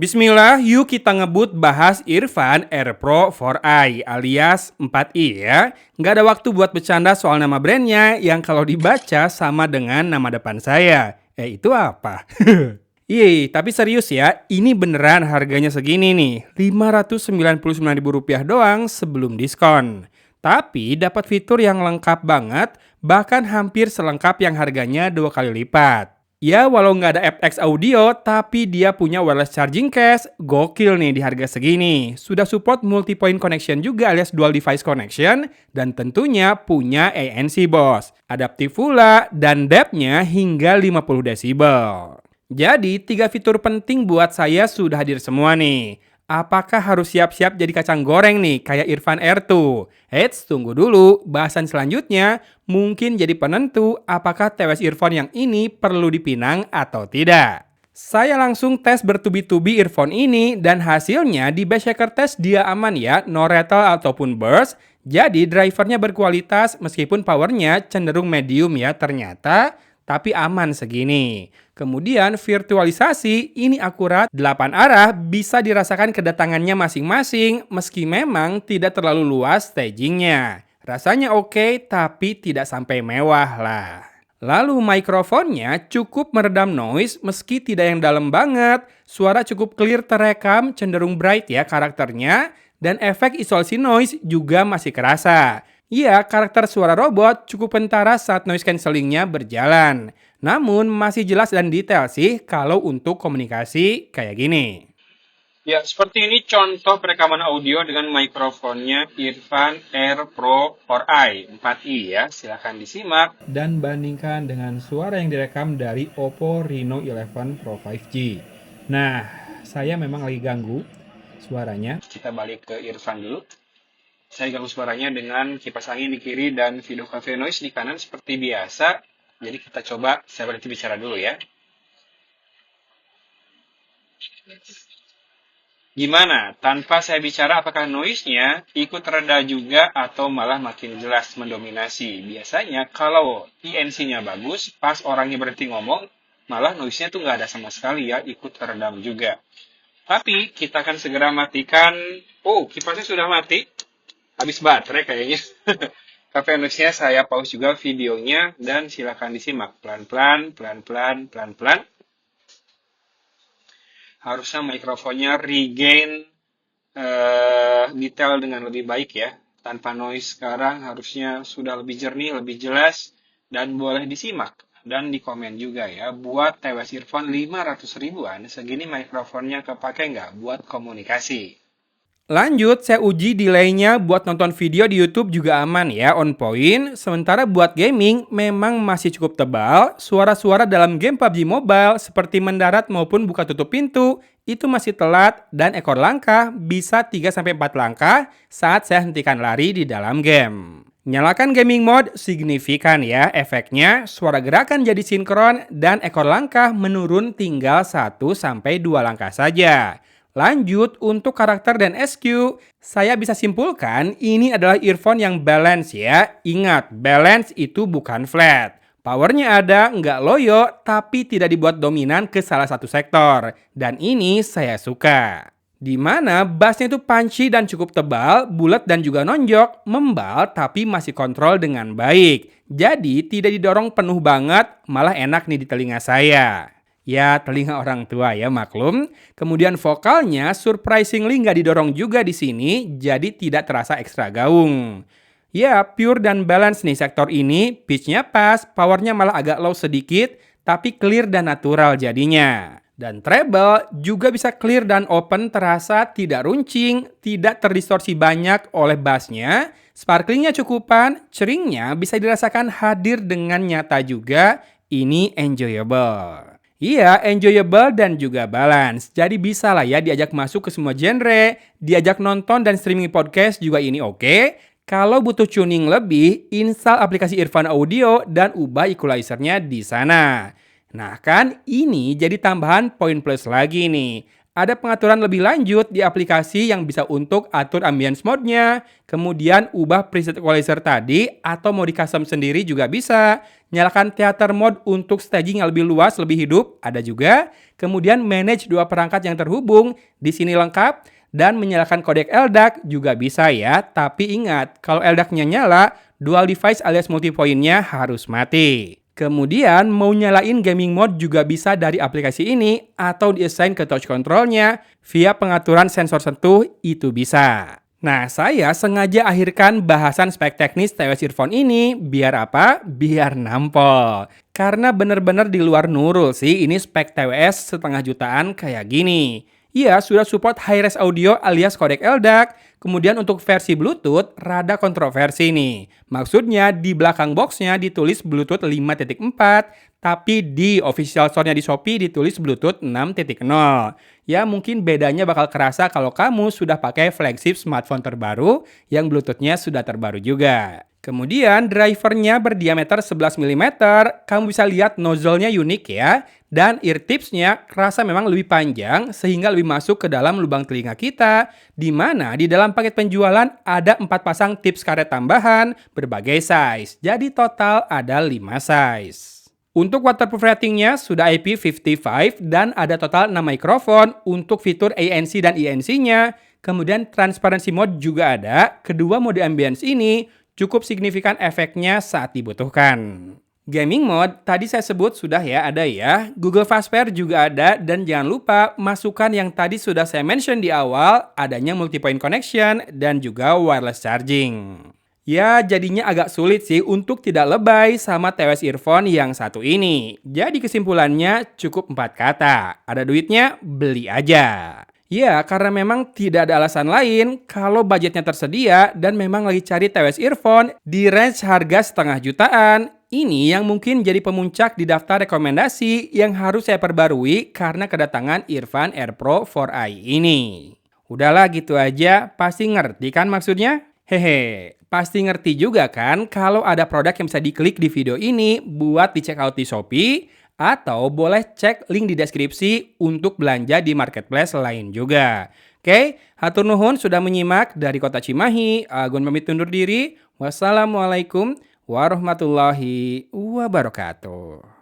Bismillah, yuk kita ngebut bahas Irfan Air Pro 4i alias 4i ya. Nggak ada waktu buat bercanda soal nama brandnya yang kalau dibaca sama dengan nama depan saya. Itu apa? Iya, tapi serius ya, ini beneran harganya segini nih, Rp599.000 doang sebelum diskon. Tapi dapat fitur yang lengkap banget, bahkan hampir selengkap yang harganya 2 kali lipat. Ya, walau nggak ada FX audio, tapi dia punya wireless charging case. Gokil nih di harga segini. Sudah support multi-point connection juga alias dual device connection. Dan tentunya punya ANC BOS. Adaptif pula dan depth-nya hingga 50 desibel. Jadi, 3 fitur penting buat saya sudah hadir semua nih. Apakah harus siap-siap jadi kacang goreng nih, kayak Irfan Air tuh? Eits, tunggu dulu. Bahasan selanjutnya mungkin jadi penentu apakah TWS earphone yang ini perlu dipinang atau tidak. Saya langsung tes bertubi-tubi earphone ini dan hasilnya di Best Shaker Test dia aman ya, no rattle ataupun burst. Jadi drivernya berkualitas meskipun powernya cenderung medium ya ternyata, tapi aman segini. Kemudian virtualisasi ini akurat 8 arah bisa dirasakan kedatangannya masing-masing meski memang tidak terlalu luas stagingnya. Rasanya oke tapi tidak sampai mewah lah. Lalu mikrofonnya cukup meredam noise meski tidak yang dalam banget. Suara cukup clear terekam cenderung bright ya karakternya dan efek isolasi noise juga masih kerasa. Iya, karakter suara robot cukup pentara saat noise cancellingnya berjalan. Namun masih jelas dan detail sih kalau untuk komunikasi kayak gini. Ya, seperti ini contoh perekaman audio dengan mikrofonnya Irfan Air Pro 4i 4i ya. Silahkan disimak. Dan bandingkan dengan suara yang direkam dari Oppo Reno 11 Pro 5G. Nah, saya memang lagi ganggu suaranya. Kita balik ke Irfan dulu. Saya ganggu suaranya dengan kipas angin di kiri dan video cafe noise di kanan seperti biasa. Jadi kita coba, saya berhenti bicara dulu ya. Gimana? Tanpa saya bicara apakah noise-nya ikut reda juga atau malah makin jelas mendominasi? Biasanya kalau ANC-nya bagus, pas orangnya berhenti ngomong, malah noise-nya tuh nggak ada sama sekali ya, ikut teredam juga. Tapi kita akan segera matikan. Oh, kipasnya sudah mati. Habis baterai kayaknya. Cafe Noise-nya saya pause juga videonya dan silakan disimak pelan-pelan, pelan-pelan, pelan-pelan. Harusnya mikrofonnya regain detail dengan lebih baik ya. Tanpa noise sekarang harusnya sudah lebih jernih, lebih jelas dan boleh disimak. Dan di komen juga ya, buat TWS earphone 500 ribuan, segini mikrofonnya kepake nggak buat komunikasi? Lanjut, saya uji delay-nya buat nonton video di YouTube juga aman ya, on point. Sementara buat gaming memang masih cukup tebal. Suara-suara dalam game PUBG Mobile seperti mendarat maupun buka tutup pintu itu masih telat dan ekor langkah bisa 3-4 langkah saat saya hentikan lari di dalam game. Nyalakan gaming mode signifikan ya efeknya, suara gerakan jadi sinkron dan ekor langkah menurun tinggal 1-2 langkah saja. Lanjut, untuk karakter dan SQ, saya bisa simpulkan ini adalah earphone yang balance ya. Ingat, balance itu bukan flat. Powernya ada, nggak loyo, tapi tidak dibuat dominan ke salah satu sektor. Dan ini saya suka. Di mana bassnya itu punchy dan cukup tebal, bulat dan juga nonjok, membal tapi masih kontrol dengan baik. Jadi tidak didorong penuh banget, malah enak nih di telinga saya. Ya, telinga orang tua ya maklum. Kemudian vokalnya surprisingly nggak didorong juga di sini, jadi tidak terasa ekstra gaung. Ya, pure dan balance nih sektor ini, pitch-nya pas, powernya malah agak low sedikit, tapi clear dan natural jadinya. Dan treble juga bisa clear dan open terasa tidak runcing, tidak terdistorsi banyak oleh bassnya. Sparklingnya cukupan, ceringnya bisa dirasakan hadir dengan nyata juga, ini enjoyable. Iya, enjoyable dan juga balance. Jadi bisa lah ya diajak masuk ke semua genre, diajak nonton dan streaming podcast juga ini oke. Kalau butuh tuning lebih, install aplikasi Irfan Audio dan ubah equalizer-nya di sana. Nah kan ini jadi tambahan poin plus lagi nih. Ada pengaturan lebih lanjut di aplikasi yang bisa untuk atur ambience mode-nya, kemudian ubah preset equalizer tadi atau mau di custom sendiri juga bisa. Nyalakan theater mode untuk staging yang lebih luas, lebih hidup, ada juga. Kemudian manage dua perangkat yang terhubung, di sini lengkap. Dan menyalakan kodek LDAC juga bisa ya, tapi ingat, kalau LDAC-nya nyala, dual device alias multipoint-nya harus mati. Kemudian mau nyalain gaming mode juga bisa dari aplikasi ini atau di-assign ke touch control-nya via pengaturan sensor sentuh itu bisa. Nah, saya sengaja akhirkan bahasan spek teknis TWS Earphone ini biar apa? Biar nampol. Karena bener-bener di luar Nurul sih ini spek TWS setengah jutaan kayak gini. Iya, sudah support high-res audio alias kodek LDAC. Kemudian untuk versi Bluetooth, rada kontroversi nih. Maksudnya di belakang boxnya ditulis Bluetooth 5.4, tapi di official store-nya di Shopee ditulis Bluetooth 6.0. Ya mungkin bedanya bakal kerasa kalau kamu sudah pakai flagship smartphone terbaru yang Bluetooth-nya sudah terbaru juga. Kemudian drivernya berdiameter 11 mm, kamu bisa lihat nozzle-nya unik ya. Dan ear tips-nya kerasa memang lebih panjang sehingga lebih masuk ke dalam lubang telinga kita, di mana di dalam paket penjualan ada 4 pasang tips karet tambahan berbagai size. Jadi total ada 5 size. Untuk waterproof ratingnya sudah IP55 dan ada total 6 mikrofon untuk fitur ANC dan ENC-nya. Kemudian transparency mode juga ada. Kedua mode ambience ini cukup signifikan efeknya saat dibutuhkan. Gaming mode tadi saya sebut sudah ya ada ya. Google Fast Pair juga ada dan jangan lupa masukkan yang tadi sudah saya mention di awal adanya multi-point connection dan juga wireless charging. Ya jadinya agak sulit sih untuk tidak lebay sama TWS Earphone yang satu ini. Jadi kesimpulannya cukup 4 kata. Ada duitnya beli aja. Ya, karena memang tidak ada alasan lain kalau budgetnya tersedia dan memang lagi cari TWS Earphone di range harga setengah jutaan. Ini yang mungkin jadi pemuncak di daftar rekomendasi yang harus saya perbarui karena kedatangan Earphone Air Pro 4i ini. Udahlah gitu aja, pasti ngerti kan maksudnya? Hehe, pasti ngerti juga kan kalau ada produk yang bisa diklik di video ini buat dicek out di Shopee, atau boleh cek link di deskripsi untuk belanja di marketplace lain juga. Oke, hatur nuhun sudah menyimak dari Kota Cimahi. Agun pamit undur diri. Wassalamualaikum warahmatullahi wabarakatuh.